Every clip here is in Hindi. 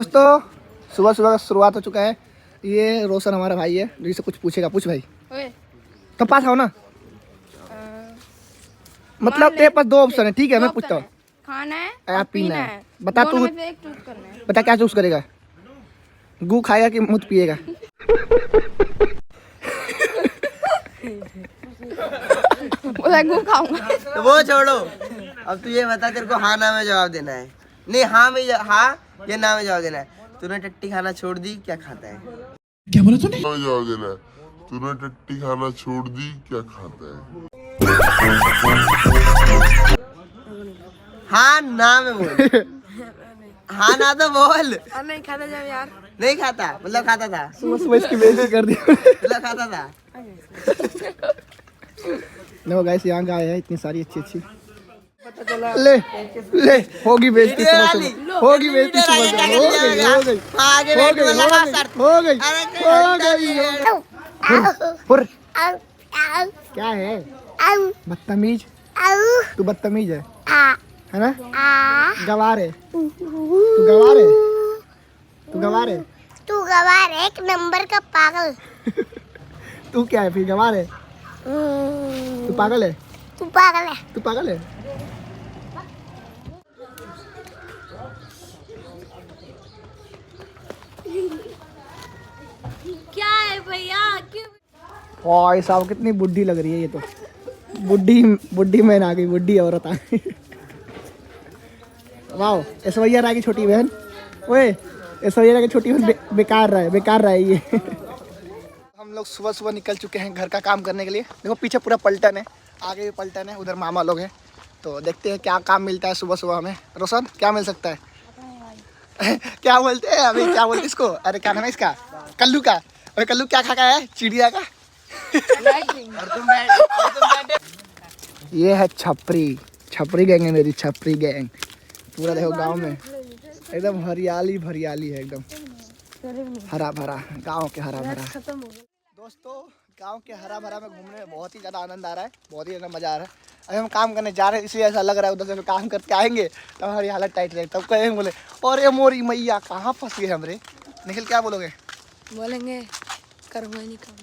दोस्तों सुबह सुबह का शुरुआत हो चुका है। ये रोशन हमारा भाई है जो इससे कुछ पूछेगा। पूछ भाई। तो पास आओ ना। मतलब तेरे पास दो ऑप्शन है, ठीक है? मैं पूछता हूँ, खाना है या पीना है। बता तू, एक चूज करना है। बता क्या चूज करेगा? गू खाएगा कि मुझ पिएगा? गू खाऊंगा। तो वो छोड़ो, अब तू ये बता, तेरे को हाँ ना में जवाब देना है। नहीं, हाँ में हाँ या ना में जवाब देना है। तूने टट्टी खाना छोड़ दी, क्या खाता है? क्या बोला तूने? जवाब देना है। तूने टट्टी खाना छोड़ दी, क्या खाता है? हाँ ना में बोल। हाँ ना तो बोल। नहीं खाता जब यार। नहीं खाता मतलब खाता था। सुबह सुबह इसकी बेइज्जती कर दी। मतलब खाता था। देखो गाइस, यहाँ गाय है इतनी सारी अच्छी अच्छी। ले ले, होगी बेइज्जती सुबह सुबह, होगी बेइज्जती सुबह सुबह। हो गई हो गई आगे हो बैठ गई लगा सर। हो गई अरे हो गई। हुर, क्या है? बदतमीज। तू बदतमीज है ना? गवार है तू, गवार है तू, गवार है तू, गवार एक नंबर का पागल। तू क्या है फिर? गवार है तू, पागल है तू, पागल है। तू, पागल है। क्या है भैया? भाई साहब कितनी बुढ़ी लग रही है ये तो। बुढ़ी बुढ़ी मैन आ गई, बुढ़ी औरत आ गई। वाह, ऐश्वर्या राय की छोटी बहन। ओए, ऐश्वर्या राय की छोटी बहन बेकार रहा है, बेकार रहा है ये। हम लोग सुबह सुबह निकल चुके हैं घर का काम करने के लिए। देखो पीछे पूरा पलटन है, आगे भी पलटन है, उधर मामा लोग हैं। तो देखते हैं क्या काम मिलता है सुबह सुबह हमें। रोशन, क्या मिल सकता है? क्या बोलते हैं अभी, क्या बोलते इसको? अरे क्या नाम है इसका? कल्लू का। अरे कल्लू क्या खा है? चिड़िया का। ये है छपरी, छपरी गैंग है मेरी, छपरी गैंग। पूरा देखो गांव में एकदम हरियाली भरियाली है, एकदम हरा भरा गांव के, हरा भरा। दोस्तों गांव के हरा भरा में घूमने में बहुत ही ज़्यादा आनंद आ रहा है, बहुत ही ज़्यादा मज़ा आ रहा है। अभी हम काम करने जा रहे हैं इसलिए ऐसा लग रहा है, उधर से काम करके आएंगे तब हमारी हालत टाइट रहेगी। तब कहेंगे बोले और ये मोरी मैया कहाँ फंस गए हमरे। निखिल क्या बोलोगे? बोलेंगे करूँगा नहीं काम।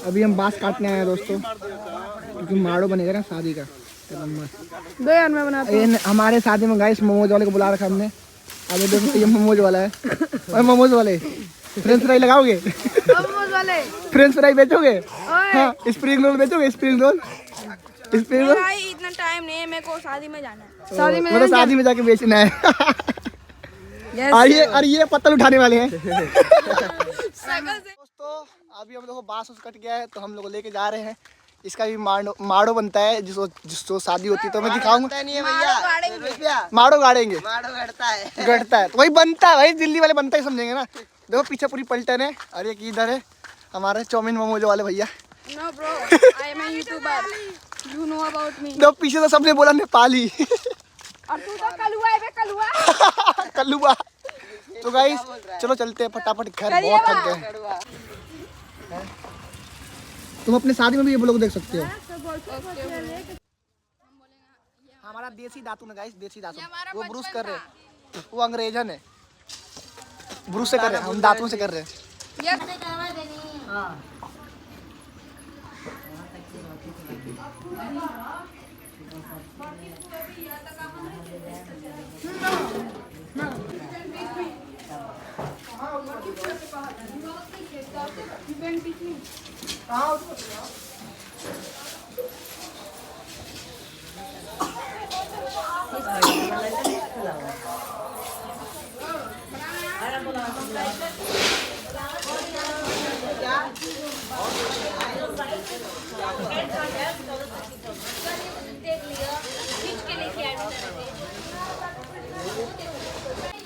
अभी हम बांस काटने आए हैं दोस्तों, क्योंकि माड़ो बनेगा ना शादी का। दो यार मैं बनाता हूँ। हमारे शादी में गाइस मोमोज वाले को बुला रखा हमने। अभी देखो ये मोमोज वाला है। और मोमोज वाले फ्रेंच फ्राई लगाओगे? मोमोज वाले फ्रेंच फ्राई बेचोगे? हाँ, स्प्रिंग रोल बेचोगे? Spring roll, spring roll. भाई इतना टाइम नहीं है, मेरे को शादी में जाना है। शादी में मतलब शादी में जाके बेचना है। और ये पत्तल उठाने वाले हैं। दोस्तों अभी हम लोग को बांस कट गया है तो हम लोग लेके जा रहे हैं। इसका भी माड़ो बनता है, जिसको शादी होती है तो मैं दिखाऊंगा। नहीं है भैया, माड़ो गाड़ेंगे, माड़ो गड़ता है। गड़ता है तो वही बनता है भाई, दिल्ली वाले बनता है, समझेंगे ना। देखो पीछे पूरी पलटन है और एक इधर है हमारे चाउमीन मोमोज वाले भैया। No bro, I am a YouTuber. You know about me. देखो पीछे तो सबने बोला नेपाली। और तू तो कलुआ है बे, कलुआ। कल्लुआ। तो गाइस चलो चलते हैं फटाफट घर, बहुत थक गए। तुम अपने शादी में भी ये ब्लॉग देख सकते हो। हमारा देसी दातुन है गाइस, देसी दातुन। वो ब्रूस कर रहे हैं, वो अंग्रेजन है, ब्रूस से कर रहे हैं, हम दातुन से कर रहे हैं।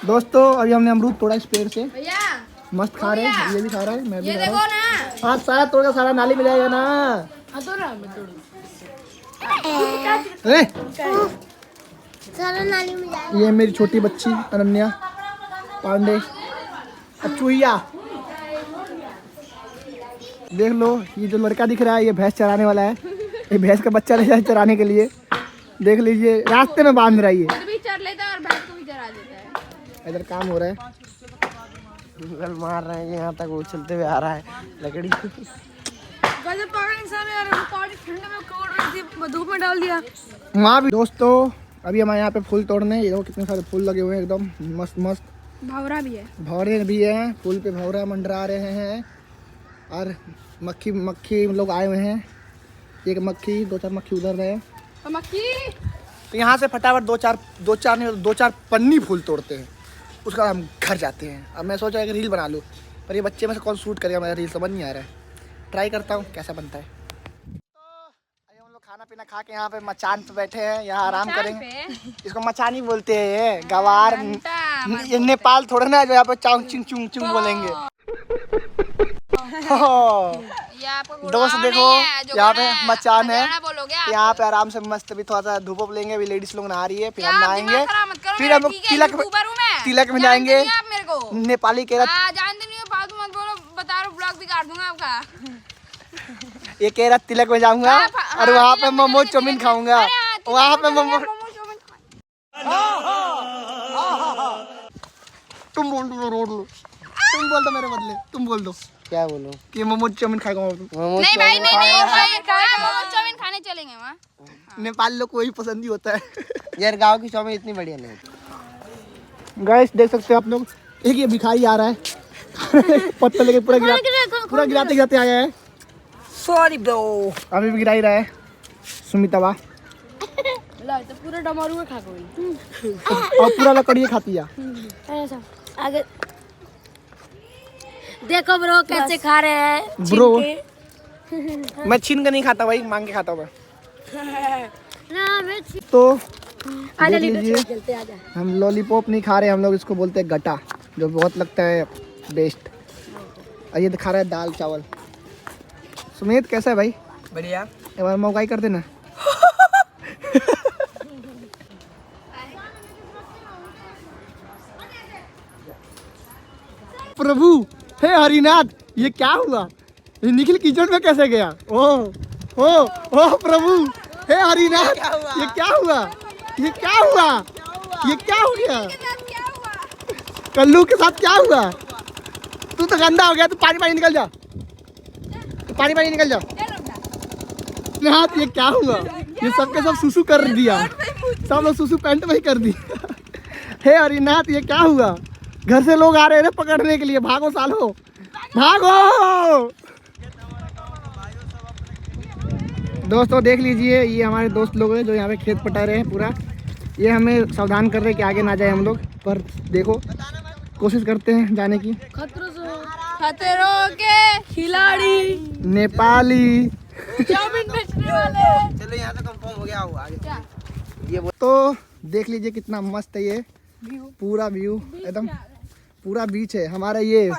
दोस्तों अभी हमने अमरूद तोड़ा इस पेड़ से, भैया मस्त खा रहे हैं। ये भी खा रहा है, मैं भी ये खा देखो रहा हूँ। ना। हाँ सारा तोड़ का सारा नाली में जाएगा ना। ए, सारा नाली में जाए। ये मेरी छोटी बच्ची अनन्या पांडे, चूहिया। देख लो, ये जो लड़का दिख रहा है ये भैंस चराने वाला है। ये भैंस का बच्चा ले जाए चराने के लिए। देख लीजिए रास्ते में बांध रहा है ये। खुद भी चर लेता है और भैंस को भी चरा देता है। इधर काम हो रहा है। गूगल मार रहे हैं, यहाँ तक वो चलते हुए आ रहा है लकड़ी। गजब पागल इंसान है यार, पानी ठंडे में कोड़ रही थी, धूप में डाल दिया। वहाँ भी दोस्तों अभी हमारे यहाँ पे फूल तोड़ने, ये देखो कितने सारे फूल लगे हुए हैं एकदम मस्त मस्त। भावरा भी है, भौरे भी हैं, फूल पे भौरा मंडरा रहे हैं। और मक्खी लोग आए हुए हैं। एक मक्खी, 2-4 मक्खी उधर रहे। मक्खी तो यहाँ से फटाफट दो चार पन्नी फूल तोड़ते हैं, उसका हम घर जाते हैं। अब मैं सोचा कि रील बना लूँ, पर ये बच्चे में से कौन शूट करेगा, मेरा रील समझ नहीं आ रहा है। ट्राई करता हूँ कैसा बनता है। तो हम लोग खाना पीना खा के यहाँ पे मचान पे बैठे हैं, यहाँ आराम करेंगे। इसको मचान ही बोलते हैं, ये गवार। ये नेपाल थोड़ा ना जो यहाँ पे चाउंग चिंग चुंग चुंग बोलेंगे। दोस्त देखो यहाँ पे मचान है, यहाँ पे आराम से मस्त भी थोड़ा सा धूप लेंगे। अभी लेडीज लोग नहा रही है, फिर हम नहाएंगे, फिर हम तिलक में जाएंगे। नेपाली कह रहा ये कह रहा तिलक में जाऊंगा और वहाँ पे मोमो चाउमीन खाऊंगा। वहाँ पे मोमो तुम बोल दो मेरे बदले, तुम बोल दो। क्या बोलूं कि मोमो चाउमीन खाएगा। नहीं भाई नहीं मोमो चाउमीन खाने चलेंगे वहाँ। नेपाली लोग को वही पसंद ही होता है। यार गांव की चाउमीन इतनी बढ़िया नहीं होती। गाइस देख सकते हो आप लोग, एक ये भिखारी आ रहा है पत्थर लेके पूरा गिराते आया है। Sorry bro. अभी भी गिरा ही रहा है सुमितवा, तो पूरा डमरू खा गई और पूरा लकड़ी खाती है। आगे देखो ब्रो कैसे खा रहे हैं ब्रो। मैं छीन के नहीं खाता भाई, मांग के खाता हूँ मैं। तो देख लीजिए हम लॉलीपॉप नहीं खा रहे, हम लोग इसको बोलते हैं गटा, जो बहुत लगता है बेस्ट। और ये दिखा रहा है दाल चावल। सुमित कैसा है भाई? बढ़िया। एक बार मौका ही कर देना। प्रभु हे हरिनाथ, ये क्या हुआ? ये निखिल किचन में कैसे गया? ओ प्रभु हे हरिनाथ, ये क्या हुआ? ये क्या हुआ? ये क्या हो गया? कल्लू के साथ क्या हुआ? तू तो गंदा हो गया, तू पानी निकल जा, पानी निकल जा। हाथ ये क्या हुआ? ये सबके सब सुसु कर दिया, सब लोग सुसु पैंट में ही कर दी। हे हरिनाथ ये क्या हुआ? घर से लोग आ रहे हैं पकड़ने के लिए, भागो सालो भागो। दोस्तों देख लीजिए, ये हमारे दोस्त लोग हैं जो यहाँ पे खेत पटा रहे हैं पूरा। ये हमें सावधान कर रहे हैं कि आगे ना जाए हम लोग, पर देखो कोशिश करते हैं जाने की। खतरों के खिलाड़ी नेपाली चाउमीन बेचने वाले। चलो यहाँ तो कंफर्म हो गया होगा आगे। ये तो देख लीजिए कितना मस्त है ये पूरा व्यू, एकदम पूरा बीच है हमारा। ये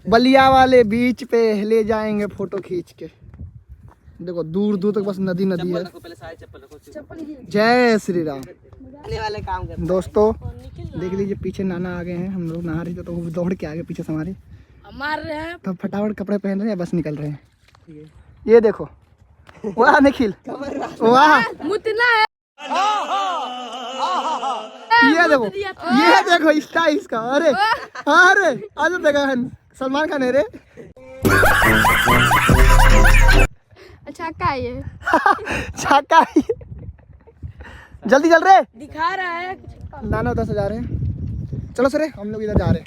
बलिया वाले बीच पे ले जाएंगे फोटो खींच के। देखो दूर दूर तक बस नदी है। जय श्री राम। वाले काम कर। दोस्तों देख लीजिए पीछे नाना आ गए हैं, हम लोग नहा रहे थे तो वो दौड़ के आगे पीछे से हमारे मार रहे हैं, तो फटाफट कपड़े पहन रहे हैं, बस निकल रहे हैं। ये देखो वाह निखिल, वाह मुतना है। ये देखो स्टाइल इसका। अरे आज देखा सलमान खान है रे। अच्छा क्या ये छक्का जल्दी चल रहे दिखा रहा है। नाना 10,000 है। चलो सर हम लोग इधर जा रहे हैं।